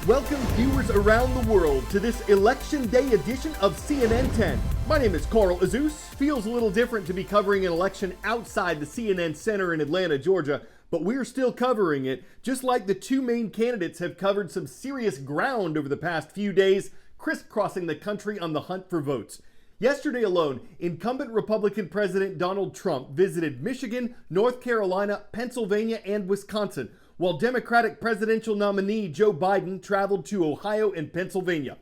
Welcome viewers around the world to this Election Day edition of CNN 10. My name is Carl Azus. Feels a little different to be covering an election outside the CNN Center in Atlanta, Georgia, but we're still covering it, just like the two main candidates have covered some serious ground over the past few days, crisscrossing the country on the hunt for votes. Yesterday alone, incumbent Republican President Donald Trump visited Michigan, North Carolina, Pennsylvania, and Wisconsin, while Democratic presidential nominee Joe Biden traveled to Ohio and Pennsylvania.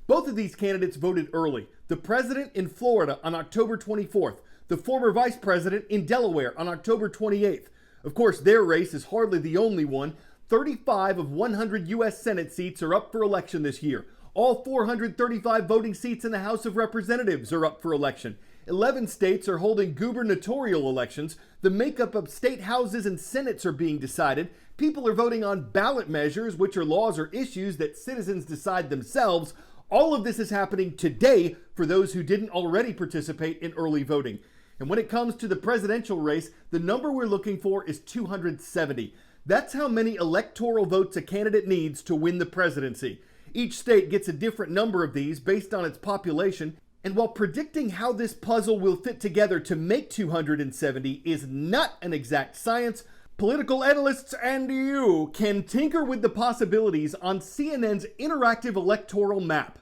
Both of these candidates voted early. The president in Florida on October 24th, the former vice president in Delaware on October 28th. Of course, their race is hardly the only one. 35 of 100 U.S. Senate seats are up for election this year. All 435 voting seats in the House of Representatives are up for election. 11 states are holding gubernatorial elections. The makeup of state houses and senates are being decided. People are voting on ballot measures, which are laws or issues that citizens decide themselves. All of this is happening today for those who didn't already participate in early voting. And when it comes to the presidential race, the number we're looking for is 270. That's how many electoral votes a candidate needs to win the presidency. Each state gets a different number of these based on its population. And while predicting how this puzzle will fit together to make 270 is not an exact science, political analysts and you can tinker with the possibilities on CNN's interactive electoral map.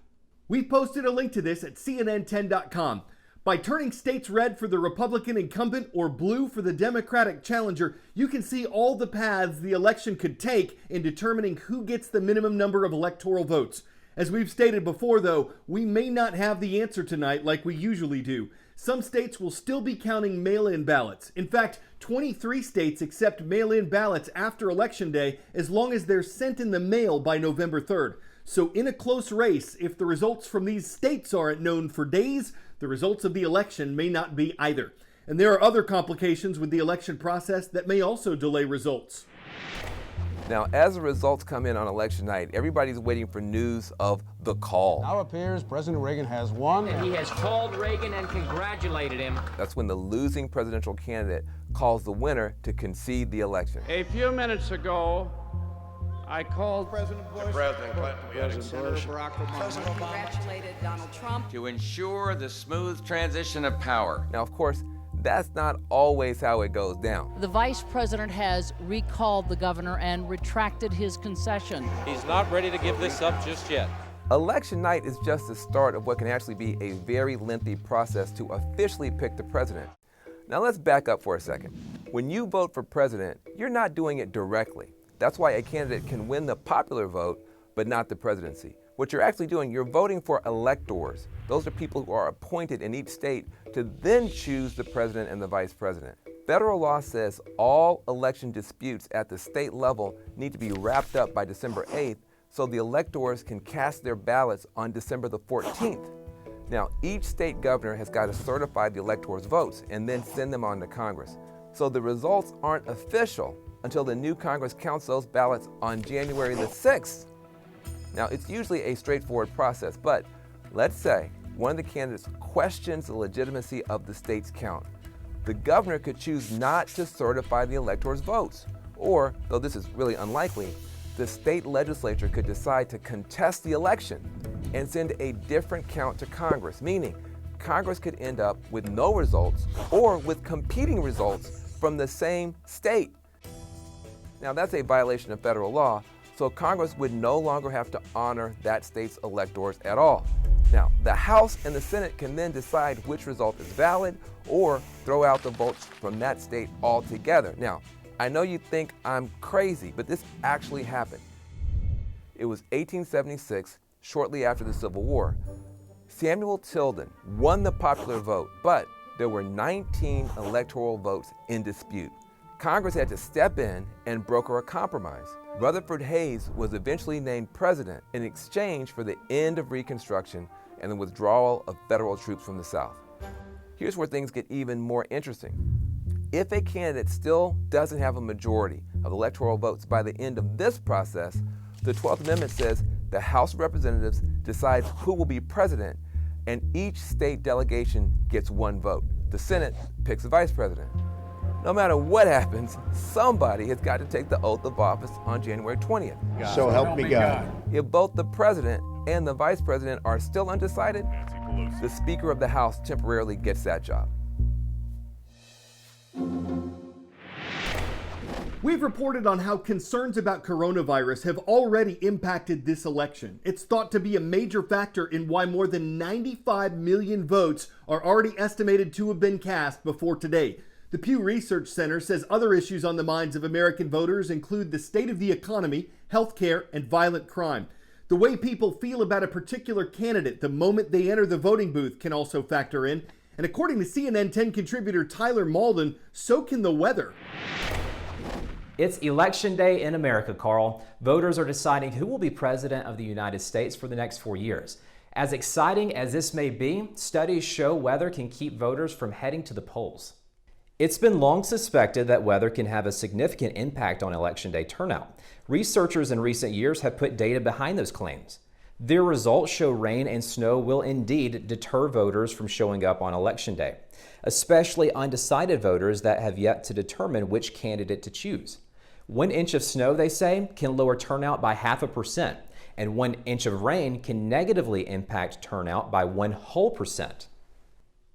We've posted a link to this at CNN10.com. By turning states red for the Republican incumbent or blue for the Democratic challenger, you can see all the paths the election could take in determining who gets the minimum number of electoral votes. As we've stated before, though, we may not have the answer tonight like we usually do. Some states will still be counting mail-in ballots. In fact, 23 states accept mail-in ballots after Election Day as long as they're sent in the mail by November 3rd. So in a close race, if the results from these states aren't known for days, the results of the election may not be either. And there are other complications with the election process that may also delay results. Now, as the results come in on election night, everybody's waiting for news of the call. Now appears President Reagan has won. And he has called Reagan and congratulated him. That's when the losing presidential candidate calls the winner to concede the election. A few minutes ago, I called President Bush, President Clinton, Senator Barack Obama, President Obama congratulated Donald Trump to ensure the smooth transition of power. Now, of course, that's not always how it goes down. The vice president has recalled the governor and retracted his concession. He's not ready to give this up just yet. Election night is just the start of what can actually be a very lengthy process to officially pick the president. Now let's back up for a second. When you vote for president, you're not doing it directly. That's why a candidate can win the popular vote, but not the presidency. What you're actually doing, you're voting for electors. Those are people who are appointed in each state to then choose the president and the vice president. Federal law says all election disputes at the state level need to be wrapped up by December 8th so the electors can cast their ballots on December the 14th. Now, each state governor has got to certify the electors' votes and then send them on to Congress. So the results aren't official until the new Congress counts those ballots on January the 6th. Now, it's usually a straightforward process, but let's say one of the candidates questions the legitimacy of the state's count. The governor could choose not to certify the electors' votes, or, though this is really unlikely, the state legislature could decide to contest the election and send a different count to Congress, meaning Congress could end up with no results or with competing results from the same state. Now, that's a violation of federal law, so Congress would no longer have to honor that state's electors at all. Now, the House and the Senate can then decide which result is valid or throw out the votes from that state altogether. Now, I know you think I'm crazy, but this actually happened. It was 1876, shortly after the Civil War. Samuel Tilden won the popular vote, but there were 19 electoral votes in dispute. Congress had to step in and broker a compromise. Rutherford Hayes was eventually named president in exchange for the end of Reconstruction and the withdrawal of federal troops from the South. Here's where things get even more interesting. If a candidate still doesn't have a majority of electoral votes by the end of this process, the 12th Amendment says the House of Representatives decides who will be president, and each state delegation gets one vote. The Senate picks a vice president. No matter what happens, somebody has got to take the oath of office on January 20th. So help me God. If both the president and the vice president are still undecided, the Speaker of the House temporarily gets that job. We've reported on how concerns about coronavirus have already impacted this election. It's thought to be a major factor in why more than 95 million votes are already estimated to have been cast before today. The Pew Research Center says other issues on the minds of American voters include the state of the economy, healthcare, and violent crime. The way people feel about a particular candidate the moment they enter the voting booth can also factor in. And according to CNN 10 contributor Tyler Malden, so can the weather. It's Election Day in America, Carl. Voters are deciding who will be president of the United States for the next 4 years. As exciting as this may be, studies show weather can keep voters from heading to the polls. It's been long suspected that weather can have a significant impact on Election Day turnout. Researchers in recent years have put data behind those claims. Their results show rain and snow will indeed deter voters from showing up on Election Day, especially undecided voters that have yet to determine which candidate to choose. 1 inch of snow, they say, can lower turnout by 0.5%, and 1 inch of rain can negatively impact turnout by 0.5%.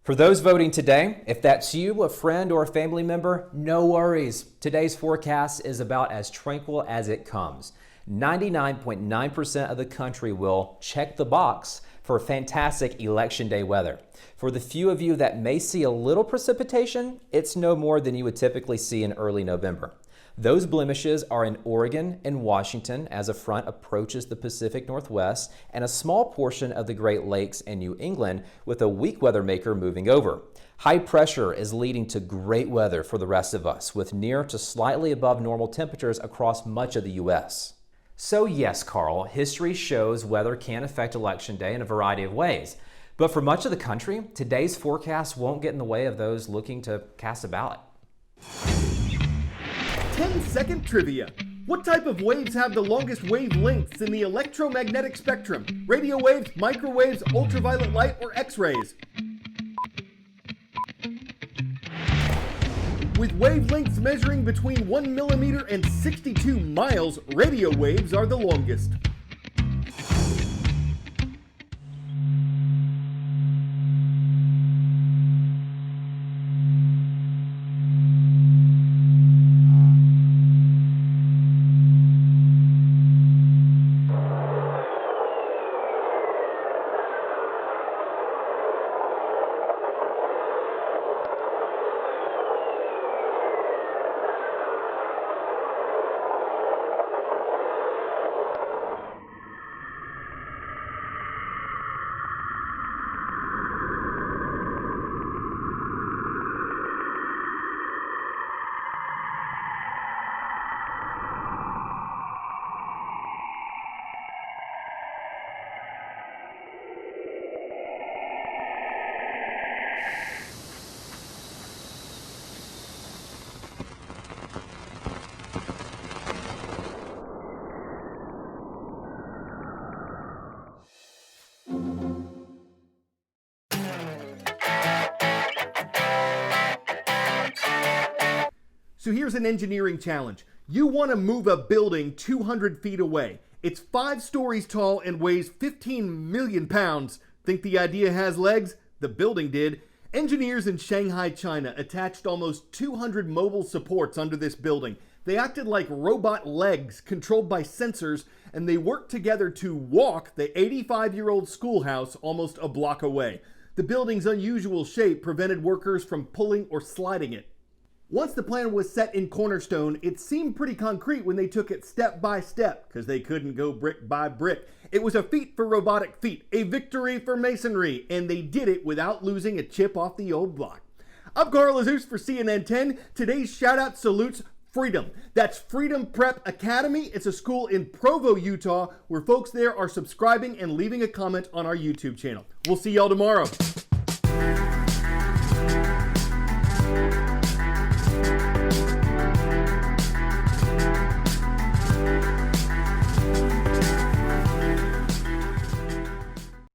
For those voting today, if that's you, a friend, or a family member, no worries. Today's forecast is about as tranquil as it comes. 99.9% of the country will check the box for fantastic Election Day weather. For the few of you that may see a little precipitation, it's no more than you would typically see in early November. Those blemishes are in Oregon and Washington as a front approaches the Pacific Northwest, and a small portion of the Great Lakes and New England, with a weak weather maker moving over. High pressure is leading to great weather for the rest of us, with near to slightly above normal temperatures across much of the U.S. So yes, Carl, history shows weather can affect Election Day in a variety of ways. But for much of the country, today's forecast won't get in the way of those looking to cast a ballot. 10-second trivia. What type of waves have the longest wavelengths in the electromagnetic spectrum? Radio waves, microwaves, ultraviolet light, or X-rays? With wavelengths measuring between 1 millimeter and 62 miles, radio waves are the longest. So here's an engineering challenge. You want to move a building 200 feet away. It's 5 stories tall and weighs 15 million pounds. Think the idea has legs? The building did. Engineers in Shanghai, China attached almost 200 mobile supports under this building. They acted like robot legs controlled by sensors, and they worked together to walk the 85-year-old schoolhouse almost a block away. The building's unusual shape prevented workers from pulling or sliding it. Once the plan was set in cornerstone, it seemed pretty concrete when they took it step by step, because they couldn't go brick by brick. It was a feat for robotic feet, a victory for masonry, and they did it without losing a chip off the old block. I'm Carl Azus for CNN 10. Today's shout-out salutes Freedom. That's Freedom Prep Academy. It's a school in Provo, Utah, where folks there are subscribing and leaving a comment on our YouTube channel. We'll see y'all tomorrow.